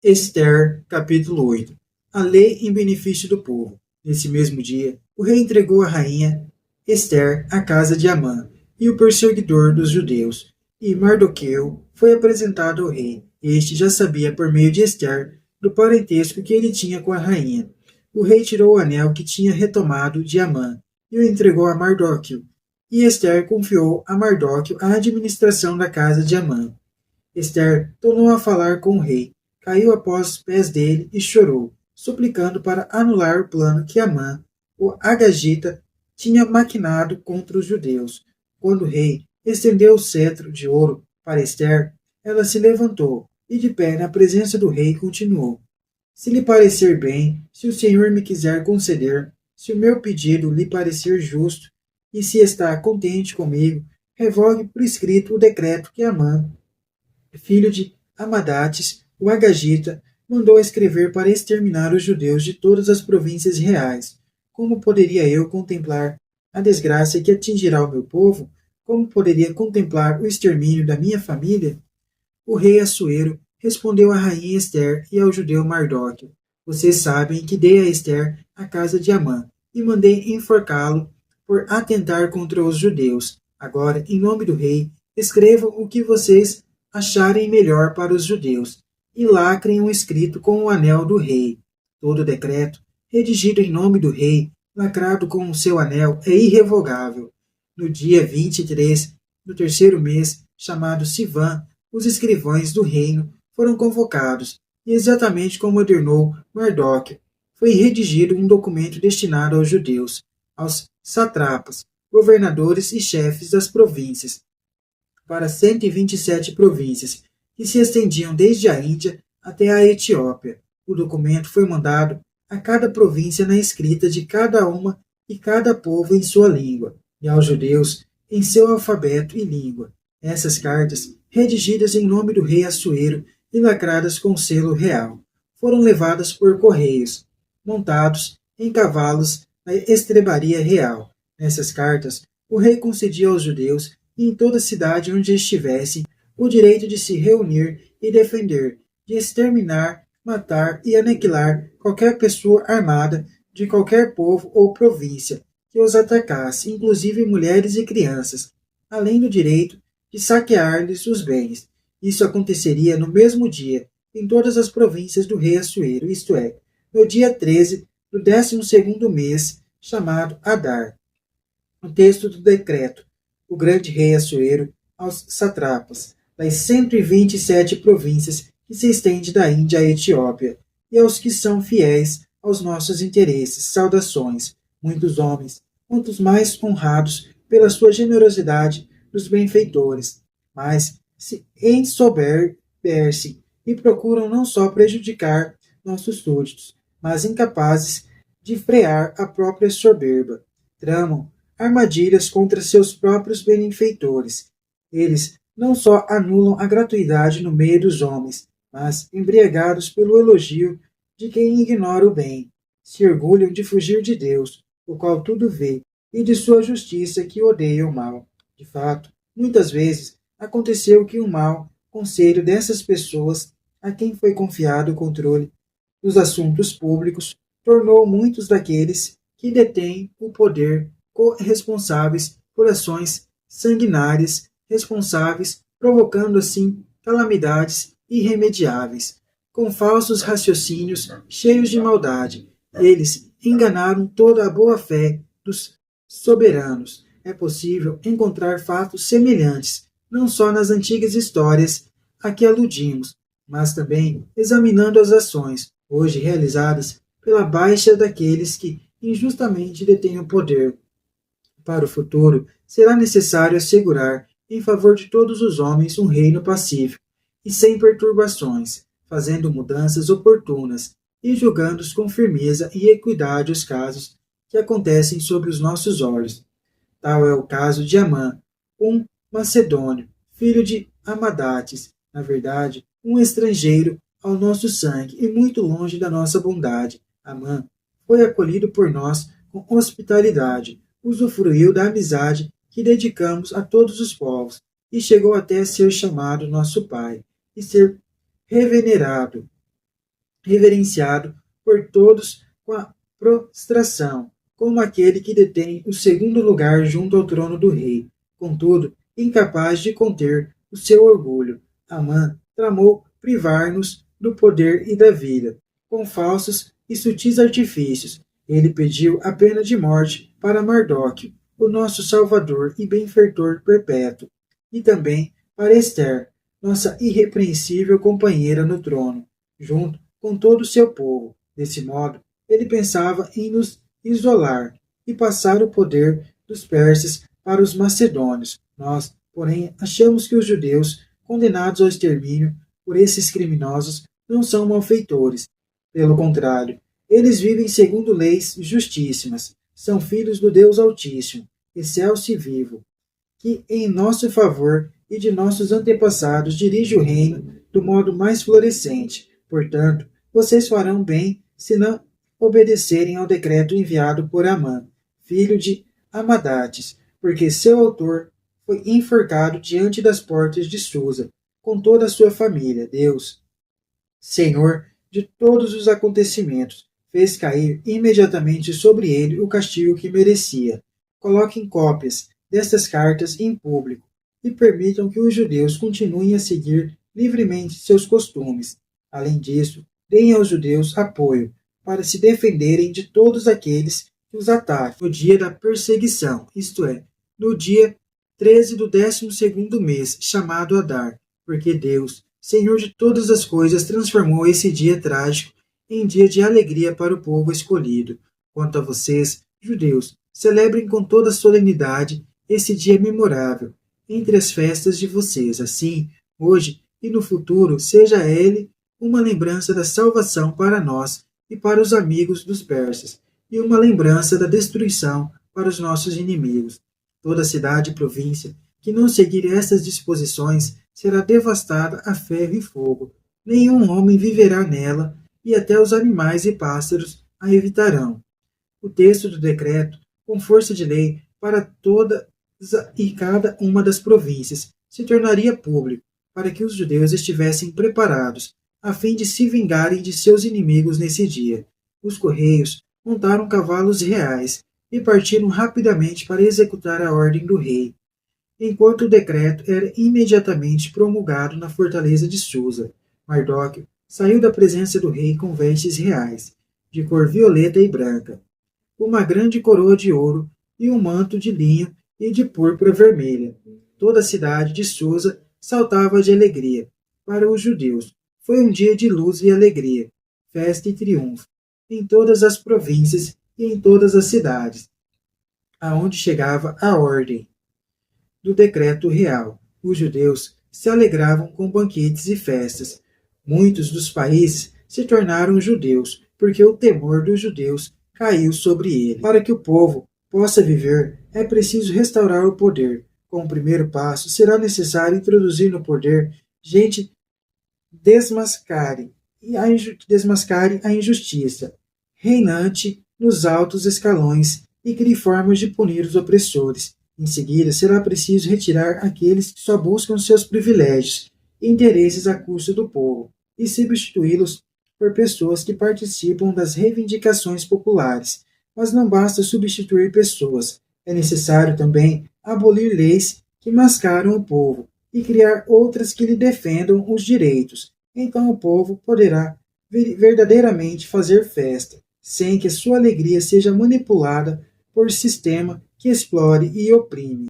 Ester, capítulo 8. A lei em benefício do povo. Nesse mesmo dia, o rei entregou a rainha Ester à casa de Amã e o perseguidor dos judeus, e Mardoqueu foi apresentado ao rei. Este já sabia por meio de Ester do parentesco que ele tinha com a rainha. O rei tirou o anel que tinha retomado de Amã e o entregou a Mardoqueu, e Ester confiou a Mardoqueu a administração da casa de Amã. Ester tornou a falar com o rei, caiu após os pés dele e chorou, suplicando para anular o plano que Amã, o Agagita, tinha maquinado contra os judeus. Quando o rei estendeu o cetro de ouro para Ester, ela se levantou e, de pé na presença do rei, continuou: Se lhe parecer bem, se o Senhor me quiser conceder, se o meu pedido lhe parecer justo, e se está contente comigo, revogue por escrito o decreto que Amã, filho de Amadates, o Agagita, mandou escrever para exterminar os judeus de todas as províncias reais. Como poderia eu contemplar a desgraça que atingirá o meu povo? Como poderia contemplar o extermínio da minha família? O rei Assuero respondeu à rainha Ester e ao judeu Mardoqueu: Vocês sabem que dei a Ester a casa de Amã e mandei enforcá-lo por atentar contra os judeus. Agora, em nome do rei, escrevam o que vocês acharem melhor para os judeus e lacrem um escrito com o anel do rei. Todo decreto, redigido em nome do rei, lacrado com o seu anel, é irrevogável. No dia 23 do terceiro mês, chamado Sivan, os escrivães do reino foram convocados, e exatamente como ordenou Mardoqueu, foi redigido um documento destinado aos judeus, aos satrapas, governadores e chefes das províncias, para 127 províncias, que se estendiam desde a Índia até a Etiópia. O documento foi mandado a cada província na escrita de cada uma e cada povo em sua língua, e aos judeus em seu alfabeto e língua. Essas cartas, redigidas em nome do rei Assuero e lacradas com selo real, foram levadas por correios, montados em cavalos na estrebaria real. Nessas cartas, o rei concedia aos judeus, em toda cidade onde estivessem, o direito de se reunir e defender, de exterminar, matar e aniquilar qualquer pessoa armada de qualquer povo ou província que os atacasse, inclusive mulheres e crianças, além do direito de saquear-lhes os bens. Isso aconteceria no mesmo dia, em todas as províncias do rei Assuero, isto é, no dia 13 do 12º mês, chamado Adar. O texto do decreto: o grande rei Assuero aos satrapas das 127 províncias que se estende da Índia à Etiópia, e aos que são fiéis aos nossos interesses, saudações, muitos homens, quantos mais honrados pela sua generosidade dos benfeitores, mas se ensoberbecem e procuram não só prejudicar nossos súditos, mas incapazes de frear a própria soberba, tramam armadilhas contra seus próprios benfeitores. Eles não só anulam a gratuidade no meio dos homens, mas, embriagados pelo elogio de quem ignora o bem, se orgulham de fugir de Deus, o qual tudo vê, e de sua justiça que odeia o mal. De fato, muitas vezes aconteceu que o mau conselho dessas pessoas, a quem foi confiado o controle dos assuntos públicos, tornou muitos daqueles que detêm o poder corresponsáveis por ações sanguinárias, responsáveis, provocando assim calamidades irremediáveis. Com falsos raciocínios cheios de maldade, eles enganaram toda a boa-fé dos soberanos. É possível encontrar fatos semelhantes, não só nas antigas histórias a que aludimos, mas também examinando as ações, hoje realizadas pela baixa daqueles que injustamente detêm o poder. Para o futuro, será necessário assegurar, em favor de todos os homens, um reino pacífico e sem perturbações, fazendo mudanças oportunas e julgando com firmeza e equidade os casos que acontecem sob os nossos olhos. Tal é o caso de Amã, um macedônio, filho de Amadates, na verdade, um estrangeiro ao nosso sangue e muito longe da nossa bondade. Amã foi acolhido por nós com hospitalidade, usufruiu da amizade que dedicamos a todos os povos, e chegou até a ser chamado nosso pai, e ser revenerado. reverenciado por todos com a prostração, como aquele que detém o segundo lugar junto ao trono do rei. Contudo, incapaz de conter o seu orgulho, Amã tramou privar-nos do poder e da vida, com falsos e sutis artifícios. Ele pediu a pena de morte para Mardoque, o nosso Salvador e benfeitor perpétuo, e também para Esther, nossa irrepreensível companheira no trono, junto com todo o seu povo. Desse modo, ele pensava em nos isolar e passar o poder dos persas para os macedônios. Nós, porém, achamos que os judeus, condenados ao extermínio por esses criminosos, não são malfeitores. Pelo contrário, eles vivem segundo leis justíssimas, são filhos do Deus Altíssimo, excelso e vivo, que em nosso favor e de nossos antepassados dirige o reino do modo mais florescente. Portanto, vocês farão bem se não obedecerem ao decreto enviado por Amã, filho de Amadates, porque seu autor foi enforcado diante das portas de Susa, com toda a sua família. Deus, Senhor de todos os acontecimentos, fez cair imediatamente sobre ele o castigo que merecia. Coloquem cópias destas cartas em público e permitam que os judeus continuem a seguir livremente seus costumes. Além disso, deem aos judeus apoio para se defenderem de todos aqueles que os atacam no dia da perseguição, isto é, no dia 13 do 12º mês, chamado Adar, porque Deus, Senhor de todas as coisas, transformou esse dia trágico em dia de alegria para o povo escolhido. Quanto a vocês, judeus, celebrem com toda solenidade esse dia memorável entre as festas de vocês. Assim, hoje e no futuro, seja ele uma lembrança da salvação para nós e para os amigos dos persas, e uma lembrança da destruição para os nossos inimigos. Toda cidade e província que não seguir estas disposições será devastada a ferro e fogo. Nenhum homem viverá nela, e até os animais e pássaros a evitarão. O texto do decreto, com força de lei para toda e cada uma das províncias, se tornaria público, para que os judeus estivessem preparados, a fim de se vingarem de seus inimigos nesse dia. Os correios montaram cavalos reais e partiram rapidamente para executar a ordem do rei, enquanto o decreto era imediatamente promulgado na fortaleza de Susa. Mardoque saiu da presença do rei com vestes reais, de cor violeta e branca, uma grande coroa de ouro e um manto de linho e de púrpura vermelha. Toda a cidade de Susa saltava de alegria. Para os judeus, foi um dia de luz e alegria, festa e triunfo, em todas as províncias e em todas as cidades, aonde chegava a ordem do decreto real. Os judeus se alegravam com banquetes e festas. Muitos dos países se tornaram judeus, porque o temor dos judeus caiu sobre ele. Para que o povo possa viver, é preciso restaurar o poder. Como primeiro passo, será necessário introduzir no poder gente desmascare a injustiça, reinante nos altos escalões, e crie formas de punir os opressores. Em seguida, será preciso retirar aqueles que só buscam seus privilégios e interesses à custa do povo, e substituí-los por pessoas que participam das reivindicações populares. Mas não basta substituir pessoas, é necessário também abolir leis que mascaram o povo e criar outras que lhe defendam os direitos. Então o povo poderá verdadeiramente fazer festa, sem que sua alegria seja manipulada por sistema que explore e oprime.